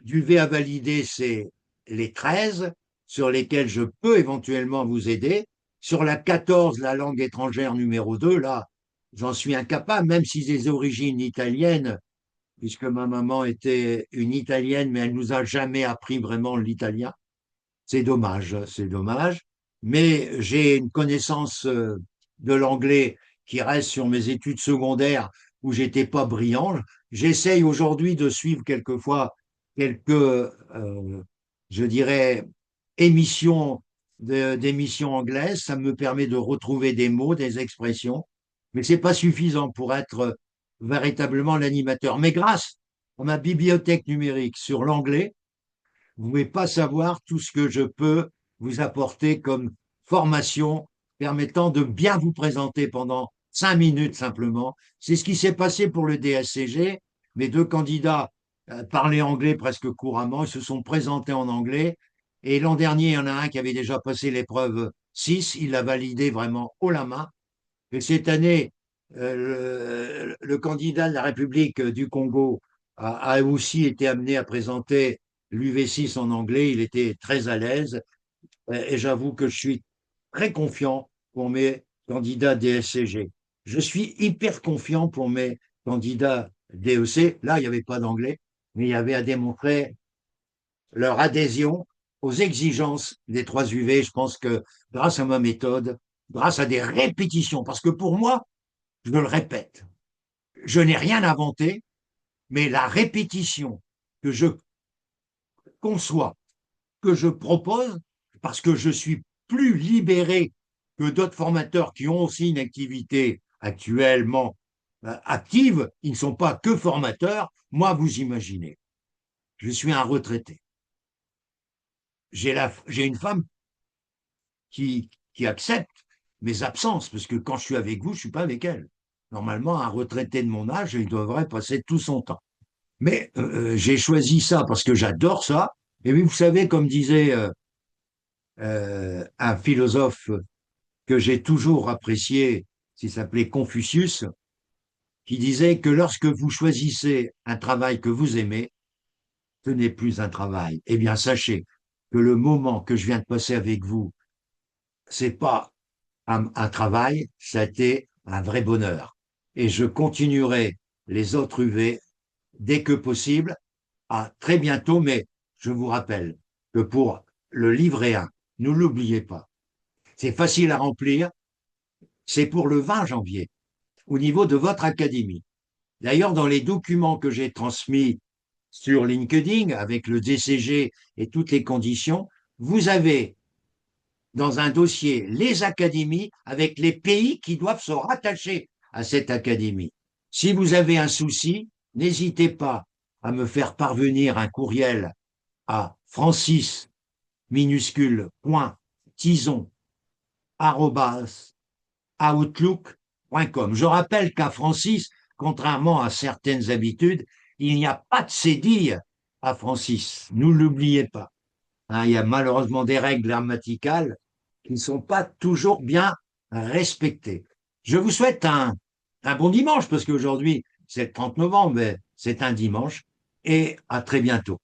d'UV à valider, c'est les 13 sur lesquels je peux éventuellement vous aider. Sur la 14, la langue étrangère numéro 2, là, j'en suis incapable, même si j'ai des origines italiennes, puisque ma maman était une Italienne, mais elle nous a jamais appris vraiment l'italien. C'est dommage, c'est dommage. Mais j'ai une connaissance de l'anglais qui reste sur mes études secondaires où j'étais pas brillant. J'essaye aujourd'hui de suivre quelquefois quelques, je dirais, d'émissions anglaises. Ça me permet de retrouver des mots, des expressions, mais c'est pas suffisant pour être véritablement l'animateur. Mais grâce à ma bibliothèque numérique sur l'anglais, vous ne pouvez pas savoir tout ce que je peux vous apporter comme formation permettant de bien vous présenter pendant 5 minutes simplement. C'est ce qui s'est passé pour le DSCG. Mes deux candidats parlaient anglais presque couramment. Ils se sont présentés en anglais. Et l'an dernier, il y en a un qui avait déjà passé l'épreuve 6. Il l'a validé vraiment haut la main. Et cette année, le candidat de la République du Congo a aussi été amené à présenter l'UV6 en anglais. Il était très à l'aise. Et j'avoue que je suis très confiant pour mes candidats DSCG. Je suis hyper confiant pour mes candidats DEC. Là, il n'y avait pas d'anglais, mais il y avait à démontrer leur adhésion aux exigences des 3 UV. Je pense que grâce à ma méthode, grâce à des répétitions, parce que pour moi, je le répète, je n'ai rien inventé, mais la répétition que je conçois, que je propose, parce que je suis plus libéré que d'autres formateurs qui ont aussi une activité actuellement active, ils ne sont pas que formateurs. Moi, vous imaginez, je suis un retraité. J'ai une femme qui accepte mes absences, parce que quand je suis avec vous, je ne suis pas avec elle. Normalement, un retraité de mon âge, il devrait passer tout son temps. Mais j'ai choisi ça parce que j'adore ça. Et oui, vous savez, comme disait un philosophe que j'ai toujours apprécié, qui s'appelait Confucius, qui disait que lorsque vous choisissez un travail que vous aimez, ce n'est plus un travail. Eh bien, sachez que le moment que je viens de passer avec vous, c'est pas un travail, ça a été un vrai bonheur. Et je continuerai les autres UV dès que possible. À très bientôt, mais je vous rappelle que pour le livret 1, ne l'oubliez pas, c'est facile à remplir, c'est pour le 20 janvier, au niveau de votre académie. D'ailleurs, dans les documents que j'ai transmis sur LinkedIn avec le DCG et toutes les conditions, vous avez dans un dossier les académies avec les pays qui doivent se rattacher à cette académie. Si vous avez un souci, n'hésitez pas à me faire parvenir un courriel à Francis minuscule point tison outlook.com. Je rappelle qu'à Francis, contrairement à certaines habitudes, il n'y a pas de cédille à Francis. Ne l'oubliez pas. Hein, il y a malheureusement des règles grammaticales qui ne sont pas toujours bien respectées. Je vous souhaite un bon dimanche, parce qu'aujourd'hui, c'est le 30 novembre, mais c'est un dimanche, et à très bientôt.